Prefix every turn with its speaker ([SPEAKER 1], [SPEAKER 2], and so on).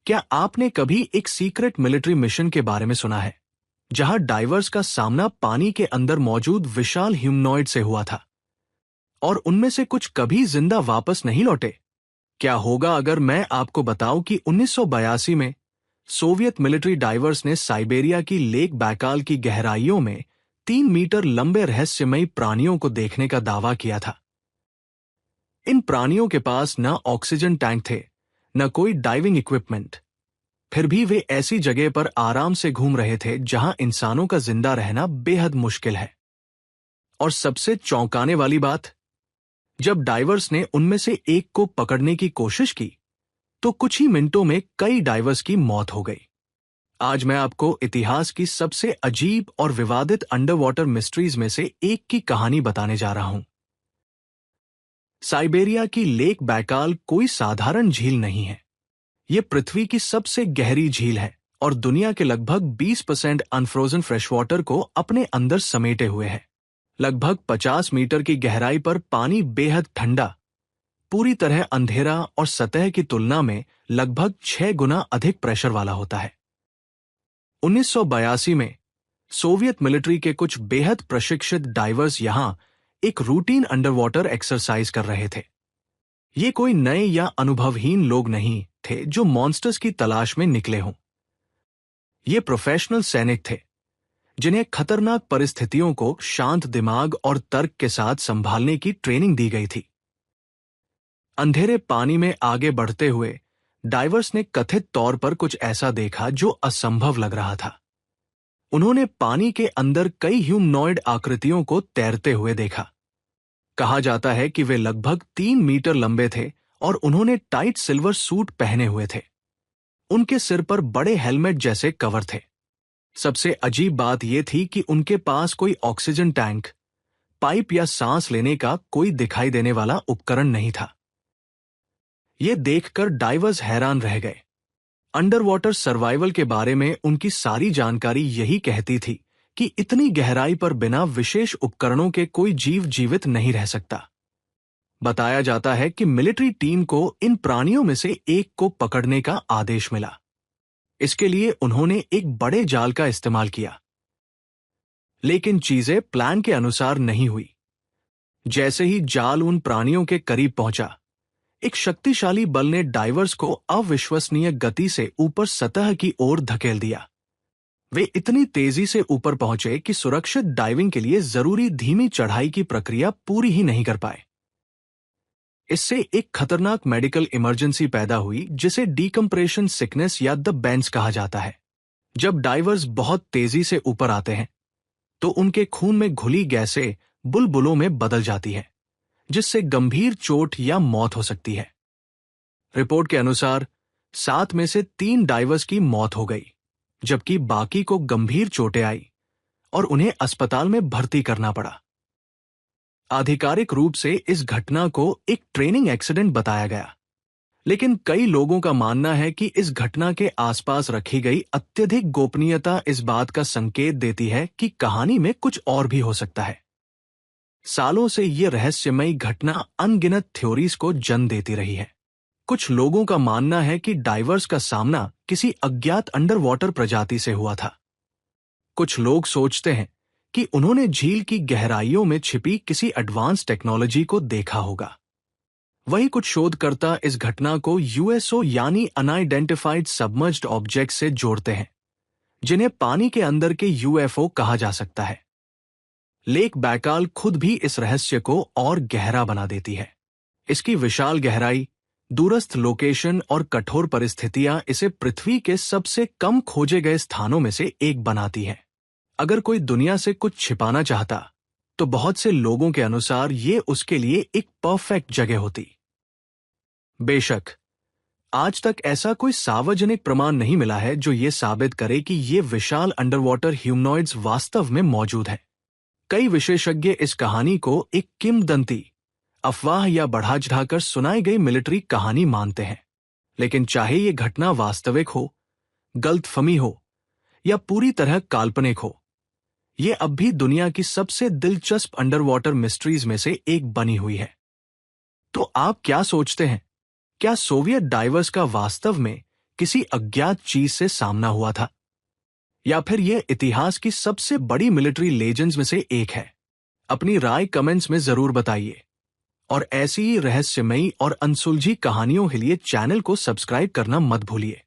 [SPEAKER 1] क्या आपने कभी एक सीक्रेट मिलिट्री मिशन के बारे में सुना है, जहां डाइवर्स का सामना पानी के अंदर मौजूद विशाल ह्यूमनॉइड से हुआ था और उनमें से कुछ कभी जिंदा वापस नहीं लौटे? क्या होगा अगर मैं आपको बताऊं कि 1982 में सोवियत मिलिट्री डाइवर्स ने साइबेरिया की लेक बैकाल की गहराइयों में 3 मीटर लंबे रहस्यमयी प्राणियों को देखने का दावा किया था। इन प्राणियों के पास न ऑक्सीजन टैंक थे, न कोई डाइविंग इक्विपमेंट। फिर भी वे ऐसी जगह पर आराम से घूम रहे थे जहां इंसानों का जिंदा रहना बेहद मुश्किल है। और सबसे चौंकाने वाली बात, जब डाइवर्स ने उनमें से एक को पकड़ने की कोशिश की तो कुछ ही मिनटों में कई डाइवर्स की मौत हो गई। आज मैं आपको इतिहास की सबसे अजीब और विवादित अंडर वाटर मिस्ट्रीज में से एक की कहानी बताने जा रहा हूं। साइबेरिया की लेक बैकाल कोई साधारण झील नहीं है। यह पृथ्वी की सबसे गहरी झील है और दुनिया के लगभग 20% अनफ्रोजन फ्रेश वाटर को अपने अंदर समेटे हुए है। लगभग 50 मीटर की गहराई पर पानी बेहद ठंडा, पूरी तरह अंधेरा और सतह की तुलना में लगभग 6 गुना अधिक प्रेशर वाला होता है। 1982 में सोवियत मिलिट्री के कुछ बेहद प्रशिक्षित डाइवर्स यहां एक रूटीन अंडर वाटर एक्सरसाइज कर रहे थे। ये कोई नए या अनुभवहीन लोग नहीं थे जो मॉन्स्टर्स की तलाश में निकले हों। ये प्रोफेशनल सैनिक थे जिन्हें खतरनाक परिस्थितियों को शांत दिमाग और तर्क के साथ संभालने की ट्रेनिंग दी गई थी। अंधेरे पानी में आगे बढ़ते हुए डाइवर्स ने कथित तौर पर कुछ ऐसा देखा जो असंभव लग रहा था। उन्होंने पानी के अंदर कई ह्यूमनॉइड आकृतियों को तैरते हुए देखा। कहा जाता है कि वे लगभग 3 मीटर लंबे थे और उन्होंने टाइट सिल्वर सूट पहने हुए थे। उनके सिर पर बड़े हेलमेट जैसे कवर थे। सबसे अजीब बात यह थी कि उनके पास कोई ऑक्सीजन टैंक, पाइप या सांस लेने का कोई दिखाई देने वाला उपकरण नहीं था। यह देखकर डाइवर्स हैरान रह गए। अंडर वाटर सर्वाइवल के बारे में उनकी सारी जानकारी यही कहती थी कि इतनी गहराई पर बिना विशेष उपकरणों के कोई जीव जीवित नहीं रह सकता। बताया जाता है कि मिलिट्री टीम को इन प्राणियों में से एक को पकड़ने का आदेश मिला। इसके लिए उन्होंने एक बड़े जाल का इस्तेमाल किया। लेकिन चीजें प्लान के अनुसार नहीं हुई। जैसे ही जाल उन प्राणियों के करीब पहुंचा, एक शक्तिशाली बल ने डाइवर्स को अविश्वसनीय गति से ऊपर सतह की ओर धकेल दिया। वे इतनी तेजी से ऊपर पहुंचे कि सुरक्षित डाइविंग के लिए जरूरी धीमी चढ़ाई की प्रक्रिया पूरी ही नहीं कर पाए। इससे एक खतरनाक मेडिकल इमरजेंसी पैदा हुई जिसे डीकम्प्रेशन सिकनेस या द बेंस कहा जाता है। जब डाइवर्स बहुत तेजी से ऊपर आते हैं तो उनके खून में घुली गैसें बुलबुलों में बदल जाती है, जिससे गंभीर चोट या मौत हो सकती है। रिपोर्ट के अनुसार 7 में से 3 डाइवर्स की मौत हो गई, जबकि बाकी को गंभीर चोटें आई और उन्हें अस्पताल में भर्ती करना पड़ा। आधिकारिक रूप से इस घटना को एक ट्रेनिंग एक्सीडेंट बताया गया, लेकिन कई लोगों का मानना है कि इस घटना के आसपास रखी गई अत्यधिक गोपनीयता इस बात का संकेत देती है कि कहानी में कुछ और भी हो सकता है। सालों से यह रहस्यमयी घटना अनगिनत थ्योरीज को जन्म देती रही है। कुछ लोगों का मानना है कि डाइवर्स का सामना किसी अज्ञात अंडर वाटर प्रजाति से हुआ था। कुछ लोग सोचते हैं कि उन्होंने झील की गहराइयों में छिपी किसी एडवांस टेक्नोलॉजी को देखा होगा। वही कुछ शोधकर्ता इस घटना को यूएसओ यानी अनआइडेंटिफाइड सबमर्ज्ड ऑब्जेक्ट से जोड़ते हैं, जिन्हें पानी के अंदर के यूएफओ कहा जा सकता है। लेक बैकाल खुद भी इस रहस्य को और गहरा बना देती है। इसकी विशाल गहराई, दूरस्थ लोकेशन और कठोर परिस्थितियां इसे पृथ्वी के सबसे कम खोजे गए स्थानों में से एक बनाती है। अगर कोई दुनिया से कुछ छिपाना चाहता तो बहुत से लोगों के अनुसार ये उसके लिए एक परफेक्ट जगह होती। बेशक आज तक ऐसा कोई सार्वजनिक प्रमाण नहीं मिला है जो ये साबित करे कि ये विशाल अंडरवाटर ह्यूमनॉइड्स वास्तव में मौजूद हैं। कई विशेषज्ञ इस कहानी को एक किंवदंती, अफवाह या बढ़ा चढ़ाकर सुनाई गई मिलिट्री कहानी मानते हैं। लेकिन चाहे ये घटना वास्तविक हो, गलतफहमी हो या पूरी तरह काल्पनिक हो, ये अब भी दुनिया की सबसे दिलचस्प अंडरवाटर मिस्ट्रीज में से एक बनी हुई है। तो आप क्या सोचते हैं? क्या सोवियत डाइवर्स का वास्तव में किसी अज्ञात चीज से सामना हुआ था, या फिर यह इतिहास की सबसे बड़ी मिलिट्री लेजेंड्स में से एक है? अपनी राय कमेंट्स में जरूर बताइए। और ऐसी ही रहस्यमयी और अनसुलझी कहानियों के लिए चैनल को सब्सक्राइब करना मत भूलिए।